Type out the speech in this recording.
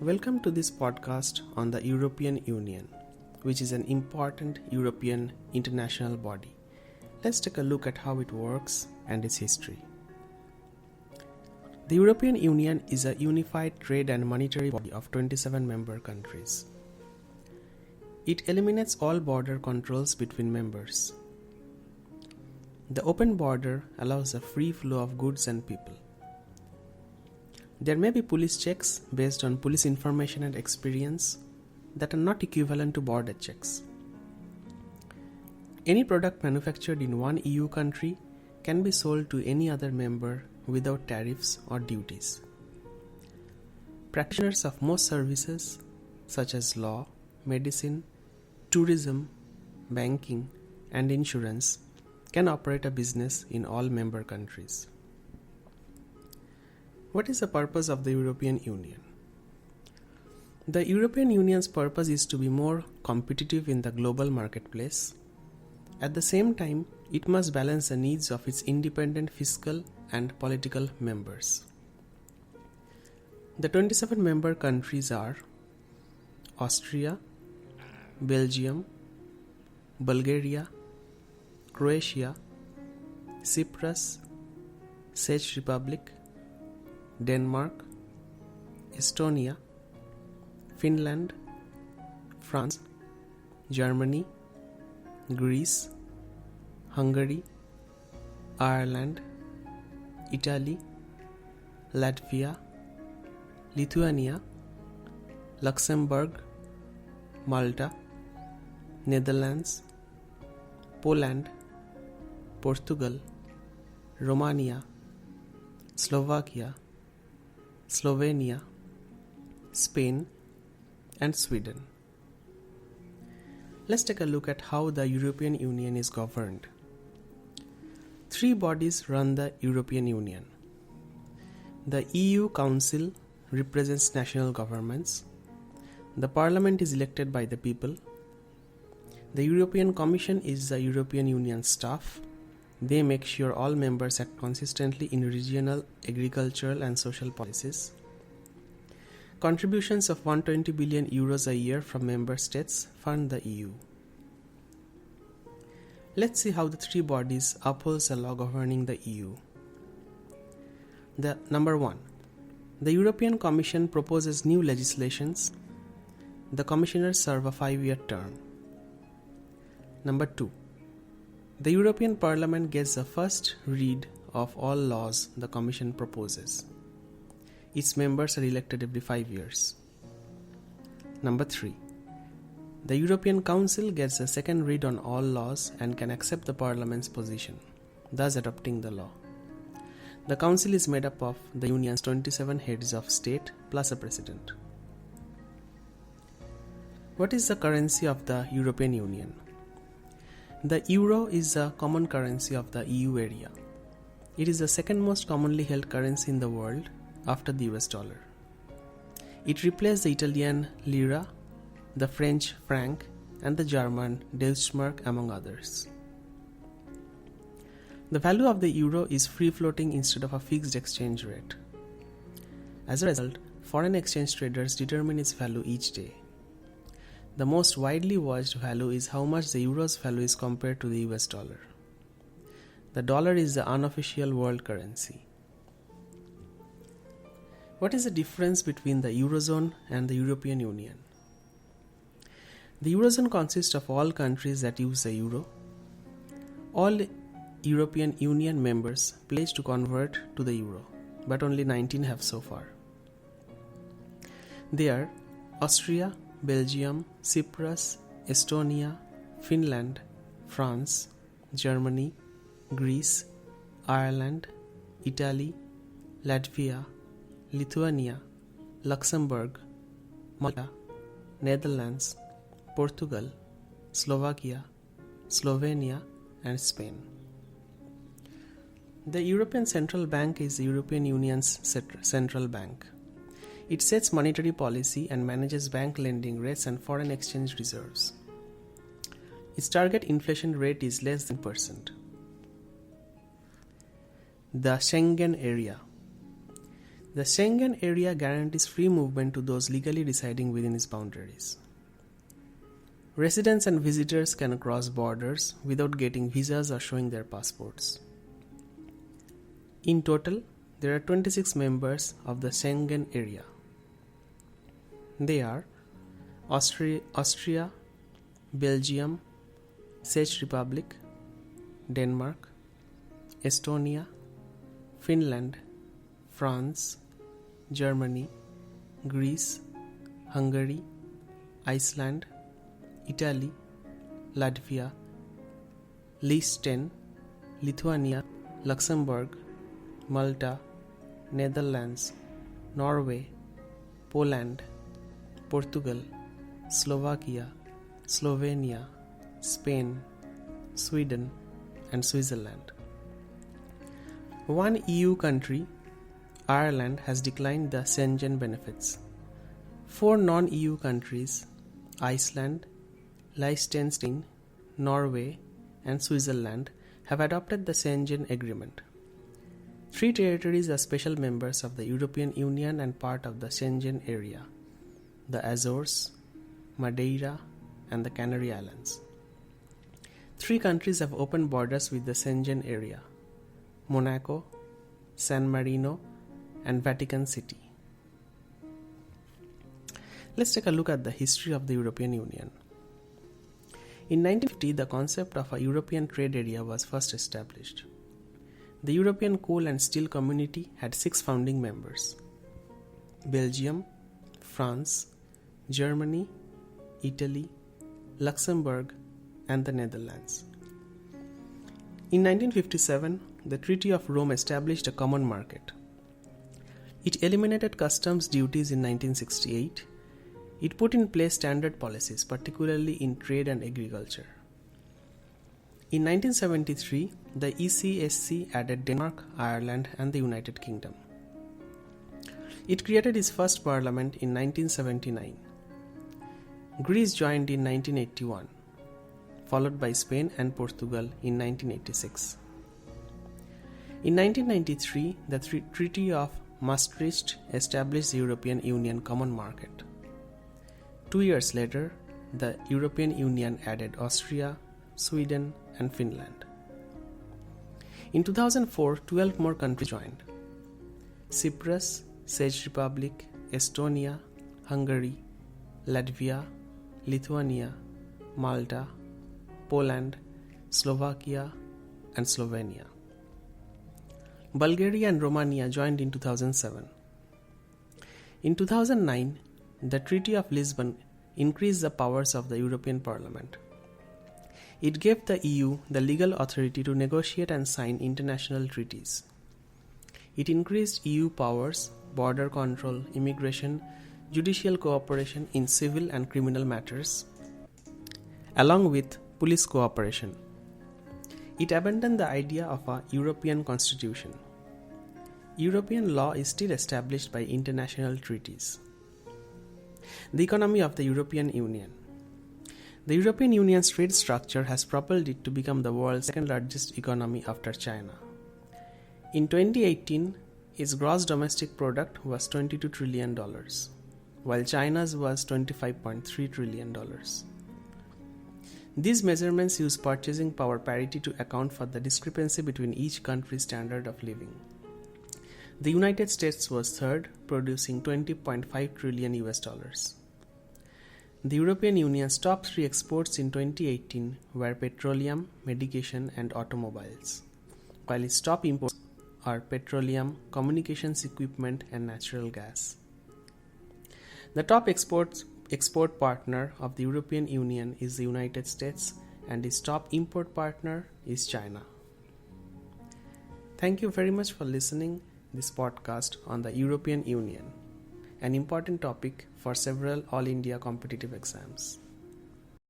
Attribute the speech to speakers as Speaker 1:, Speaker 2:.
Speaker 1: Welcome to this podcast on the European Union, which is an important European international body. Let's take a look at how it works and its history. The European Union is a unified trade and monetary body of 27 member countries. It eliminates all border controls between members. The open border allows a free flow of goods and people. There may be police checks based on police information and experience that are not equivalent to border checks. Any product manufactured in one EU country can be sold to any other member without tariffs or duties. Practitioners of most services, such as law, medicine, tourism, banking, and insurance, can operate a business in all member countries. What is the purpose of the European Union? The European Union's purpose is to be more competitive in the global marketplace. At the same time, it must balance the needs of its independent fiscal and political members. The 27 member countries are Austria, Belgium, Bulgaria, Croatia, Cyprus, Czech Republic, Denmark, Estonia, Finland, France, Germany, Greece, Hungary, Ireland, Italy, Latvia, Lithuania, Luxembourg, Malta, Netherlands, Poland, Portugal, Romania, Slovakia, Slovenia, Spain, and Sweden. Let's take a look at how the European Union is governed. Three bodies run the European Union. The EU Council represents national governments. The Parliament is elected by the people. The European Commission is the European Union staff. They make sure all members act consistently in regional, agricultural, and social policies. Contributions of 120 billion euros a year from member states fund the EU. Let's see how the three bodies uphold the law governing the EU. Number 1. The European Commission proposes new legislations. The commissioners serve a 5-year term. Number 2. The European Parliament gets the first read of all laws the Commission proposes. Its members are elected every 5 years. Number 3. The European Council gets a second read on all laws and can accept the Parliament's position, thus adopting the law. The Council is made up of the Union's 27 heads of state plus a president. What is the currency of the European Union? The euro is the common currency of the EU area. It is the second most commonly held currency in the world after the US dollar. It replaced the Italian lira, the French franc, and the German Deutschmark, among others. The value of the euro is free-floating instead of a fixed exchange rate. As a result, foreign exchange traders determine its value each day. The most widely watched value is how much the euro's value is compared to the US dollar. The dollar is the unofficial world currency. What is the difference between the eurozone and the European Union? The eurozone consists of all countries that use the euro. All European Union members pledge to convert to the euro, but only 19 have so far. They are Austria, Belgium, Cyprus, Estonia, Finland, France, Germany, Greece, Ireland, Italy, Latvia, Lithuania, Luxembourg, Malta, Netherlands, Portugal, Slovakia, Slovenia, and Spain. The European Central Bank is the European Union's central bank. It sets monetary policy and manages bank lending rates and foreign exchange reserves. Its target inflation rate is less than 1%. The Schengen Area. The Schengen Area guarantees free movement to those legally residing within its boundaries. Residents and visitors can cross borders without getting visas or showing their passports. In total, there are 26 members of the Schengen Area. They are Austria, Belgium, Czech Republic, Denmark, Estonia, Finland, France, Germany, Greece, Hungary, Iceland, Italy, Latvia, Lisbon, Lithuania, Luxembourg, Malta, Netherlands, Norway, Poland, Portugal, Slovakia, Slovenia, Spain, Sweden, and Switzerland. One EU country, Ireland, has declined the Schengen benefits. 4 non-EU countries, Iceland, Liechtenstein, Norway, and Switzerland, have adopted the Schengen Agreement. 3 territories are special members of the European Union and part of the Schengen Area: the Azores, Madeira, and the Canary Islands. 3 countries have open borders with the Schengen Area: Monaco, San Marino, and Vatican City. Let's take a look at the history of the European Union. In 1950, the concept of a European trade area was first established. The European Coal and Steel Community had 6 founding members: Belgium, France, Germany, Italy, Luxembourg, and the Netherlands. In 1957, the Treaty of Rome established a common market. It eliminated customs duties in 1968. It put in place standard policies, particularly in trade and agriculture. In 1973, the ECSC added Denmark, Ireland, and the United Kingdom. It created its first parliament in 1979. Greece joined in 1981, followed by Spain and Portugal in 1986. In 1993, the Treaty of Maastricht established the European Union Common Market. 2 years later, the European Union added Austria, Sweden, and Finland. In 2004, 12 more countries joined: Cyprus, Czech Republic, Estonia, Hungary, Latvia, Lithuania, Malta, Poland, Slovakia, and Slovenia. Bulgaria and Romania joined in 2007. In 2009, the Treaty of Lisbon increased the powers of the European Parliament. It gave the EU the legal authority to negotiate and sign international treaties. It increased EU powers, border control, immigration, judicial cooperation in civil and criminal matters, along with police cooperation. It abandoned the idea of a European constitution. European law is still established by international treaties. The economy of the European Union. The European Union's trade structure has propelled it to become the world's second largest economy after China. In 2018, its gross domestic product was $22 trillion, while China's was $25.3 trillion. These measurements use purchasing power parity to account for the discrepancy between each country's standard of living. The United States was third, producing $20.5 trillion. The European Union's top 3 exports in 2018 were petroleum, medication, and automobiles, while its top imports are petroleum, communications equipment, and natural gas. The top export partner of the European Union is the United States, and its top import partner is China. Thank you very much for listening this podcast on the European Union, an important topic for several All India competitive exams.